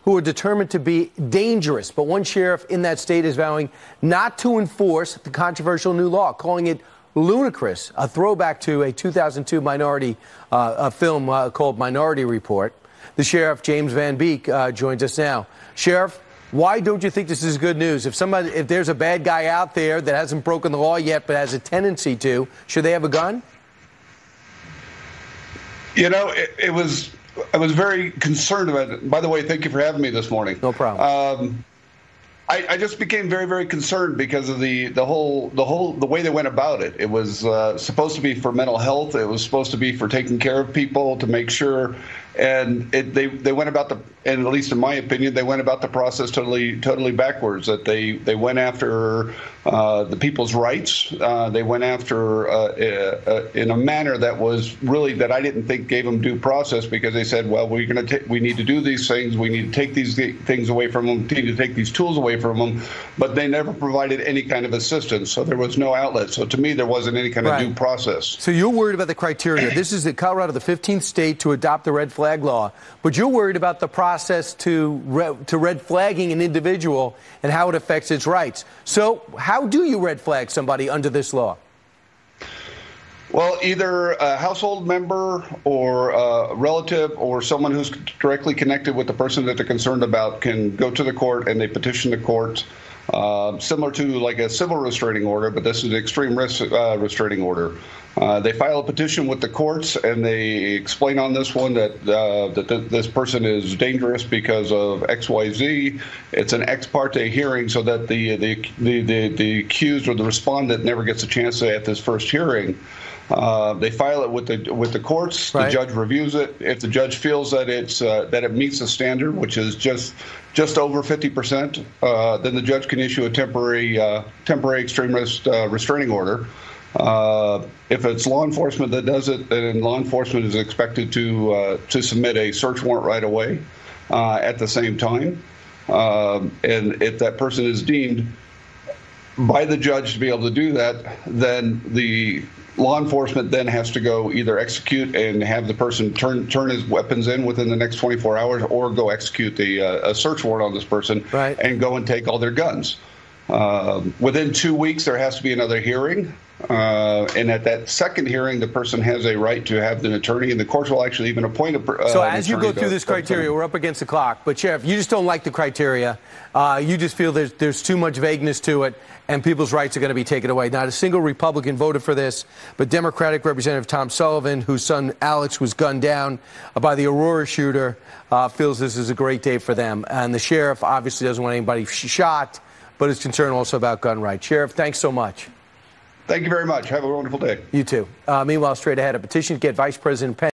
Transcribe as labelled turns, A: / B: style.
A: who are determined to be dangerous. But one sheriff in that state is vowing not to enforce the controversial new law, calling it ludicrous, a throwback to a 2002 minority film called Minority Report. The sheriff, James Van Beek, joins us now. Sheriff, why don't you think this is good news? If there's a bad guy out there that hasn't broken the law yet but has a tendency to, should they have a gun?
B: You know, I was very concerned about it. By the way, thank you for having me this morning.
A: No problem.
B: I just became very, very concerned because of the way they went about it. It was supposed to be for mental health. It was supposed to be for taking care of people, to make sure. And they went about and at least in my opinion, they went about the process totally backwards. That they went after the people's rights. They went after in a manner that was really that I didn't think gave them due process, because they said, well, we need to do these things. We need to take these things away from them. We need to take these tools away from them. But they never provided any kind of assistance. So there was no outlet. So to me, there wasn't any kind of due process. So
A: you're worried about the criteria. This is Colorado, the 15th state to adopt the red flag law. But you're worried about the process to red flagging an individual and how it affects its rights. So how do you red flag somebody under this law?
B: Well, either a household member or a relative or someone who's directly connected with the person that they're concerned about can go to the court and they petition the court, similar to like a civil restraining order, but this is an extreme risk restraining order. They file a petition with the courts and they explain on this one that this person is dangerous because of XYZ. It's an ex parte hearing, so that the accused or the respondent never gets a chance to at this first hearing. They file it with the courts. Right. The judge reviews it. If the judge feels that it meets the standard, which is just over 50%, then the judge can issue a temporary extreme risk restraining order. If it's law enforcement that does it, then law enforcement is expected to submit a search warrant right away at the same time. And if that person is deemed by the judge to be able to do that, then the law enforcement then has to go either execute and have the person turn his weapons in within the next 24 hours, or go execute a search warrant on this person, right, and go and take all their guns. Within 2 weeks, there has to be another hearing. And at that second hearing, the person has a right to have an attorney, and the courts will actually even appoint a
A: So as you go through this criteria, we're up against the clock. But, Sheriff, you just don't like the criteria. You just feel there's too much vagueness to it, and people's rights are going to be taken away. Not a single Republican voted for this, but Democratic Representative Tom Sullivan, whose son Alex was gunned down by the Aurora shooter, feels this is a great day for them. And the sheriff obviously doesn't want anybody shot, but is concerned also about gun rights. Sheriff, thanks so much.
B: Thank you very much. Have a wonderful day.
A: You too. Meanwhile, straight ahead, a petition to get Vice President Pence